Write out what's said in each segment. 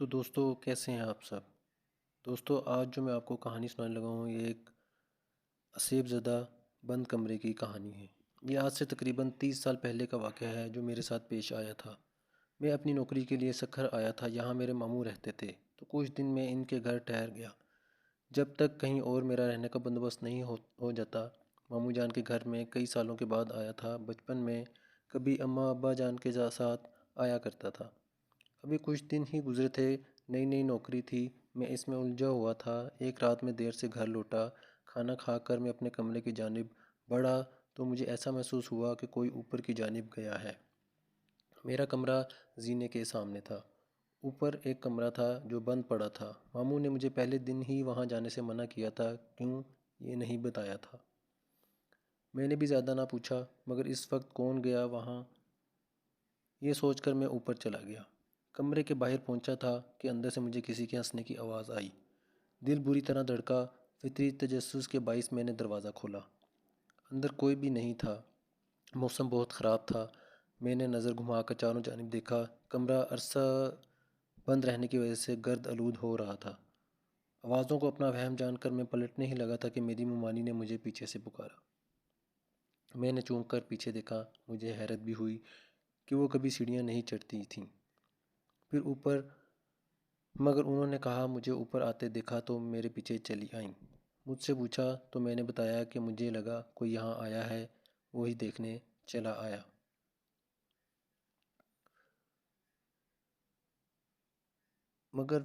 تو دوستو کیسے ہیں آپ سب؟ دوستو آج جو میں آپ کو کہانی سنانے لگا ہوں یہ ایک اسیب زدہ بند کمرے کی کہانی ہے۔ یہ آج سے تقریباً 30 سال پہلے کا واقعہ ہے جو میرے ساتھ پیش آیا تھا۔ میں اپنی نوکری کے لیے سکھر آیا تھا، یہاں میرے ماموں رہتے تھے، تو کچھ دن میں ان کے گھر ٹھہر گیا جب تک کہیں اور میرا رہنے کا بندوبست نہیں ہو جاتا۔ ماموں جان کے گھر میں کئی سالوں کے بعد آیا تھا۔ بچپن میں کبھی اماں ابا جان کے ساتھ آیا کرتا تھا۔ ابھی کچھ دن ہی گزرے تھے، نئی نئی نوکری تھی، میں اس میں الجھا ہوا تھا۔ ایک رات میں دیر سے گھر لوٹا، کھانا کھا کر میں اپنے کمرے کی جانب بڑھا تو مجھے ایسا محسوس ہوا کہ کوئی اوپر کی جانب گیا ہے۔ میرا کمرہ زینے کے سامنے تھا۔ اوپر ایک کمرہ تھا جو بند پڑا تھا۔ ماموں نے مجھے پہلے دن ہی وہاں جانے سے منع کیا تھا، کیوں یہ نہیں بتایا تھا۔ میں نے بھی زیادہ نہ پوچھا، مگر اس وقت کون گیا وہاں یہ سوچ کر میں اوپر چلا گیا۔ کمرے کے باہر پہنچا تھا کہ اندر سے مجھے کسی کے ہنسنے کی آواز آئی۔ دل بری طرح دھڑکا۔ فطری تجسس کے باعث میں نے دروازہ کھولا۔ اندر کوئی بھی نہیں تھا۔ موسم بہت خراب تھا۔ میں نے نظر گھما کر چاروں جانب دیکھا۔ کمرہ عرصہ بند رہنے کی وجہ سے گرد آلود ہو رہا تھا۔ آوازوں کو اپنا وہم جان کر میں پلٹنے ہی لگا تھا کہ میری ممانی نے مجھے پیچھے سے پکارا۔ میں نے چونک کر پیچھے دیکھا۔ مجھے حیرت بھی ہوئی کہ وہ کبھی سیڑھیاں نہیں چڑھتی تھیں۔ پھر اوپر، مگر انہوں نے کہا مجھے اوپر آتے دیکھا تو میرے پیچھے چلی آئیں۔ مجھ سے پوچھا تو میں نے بتایا کہ مجھے لگا کوئی یہاں آیا ہے، وہی دیکھنے چلا آیا۔ مگر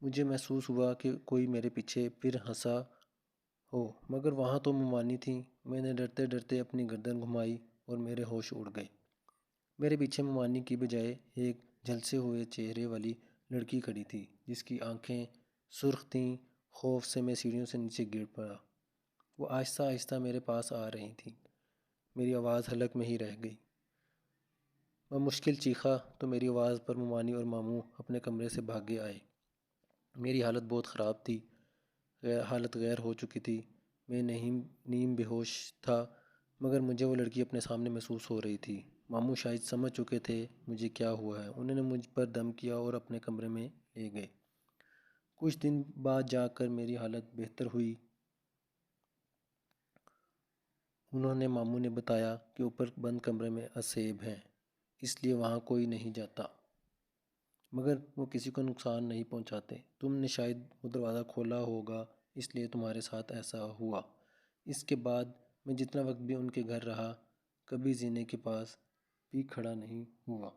مجھے محسوس ہوا کہ کوئی میرے پیچھے پھر ہنسا ہو، مگر وہاں تو ممانی تھیں۔ میں نے ڈرتے ڈرتے اپنی گردن گھمائی اور میرے ہوش اڑ گئے۔ میرے پیچھے ممانی کی بجائے ایک جھلسے ہوئے چہرے والی لڑکی کھڑی تھی جس کی آنکھیں سرخ تھیں۔ خوف سے میں سیڑھیوں سے نیچے گر پڑا۔ وہ آہستہ آہستہ میرے پاس آ رہی تھیں۔ میری آواز حلق میں ہی رہ گئی۔ میں مشکل چیخا تو میری آواز پر ممانی اور ماموں اپنے کمرے سے بھاگے آئے۔ میری حالت بہت خراب تھی، حالت غیر ہو چکی تھی۔ میں نیم بے ہوش تھا، مگر مجھے وہ لڑکی اپنے سامنے محسوس ہو رہی تھی۔ ماموں شاید سمجھ چکے تھے مجھے کیا ہوا ہے۔ انہوں نے مجھ پر دم کیا اور اپنے کمرے میں لے گئے۔ کچھ دن بعد جا کر میری حالت بہتر ہوئی۔ انہوں نے ماموں نے بتایا کہ اوپر بند کمرے میں اسیب ہیں، اس لیے وہاں کوئی نہیں جاتا، مگر وہ کسی کو نقصان نہیں پہنچاتے۔ تم نے شاید وہ دروازہ کھولا ہوگا، اس لیے تمہارے ساتھ ایسا ہوا۔ اس کے بعد میں جتنا وقت بھی ان کے گھر رہا، کبھی زینے کے پاس بھی کھڑا نہیں ہوا۔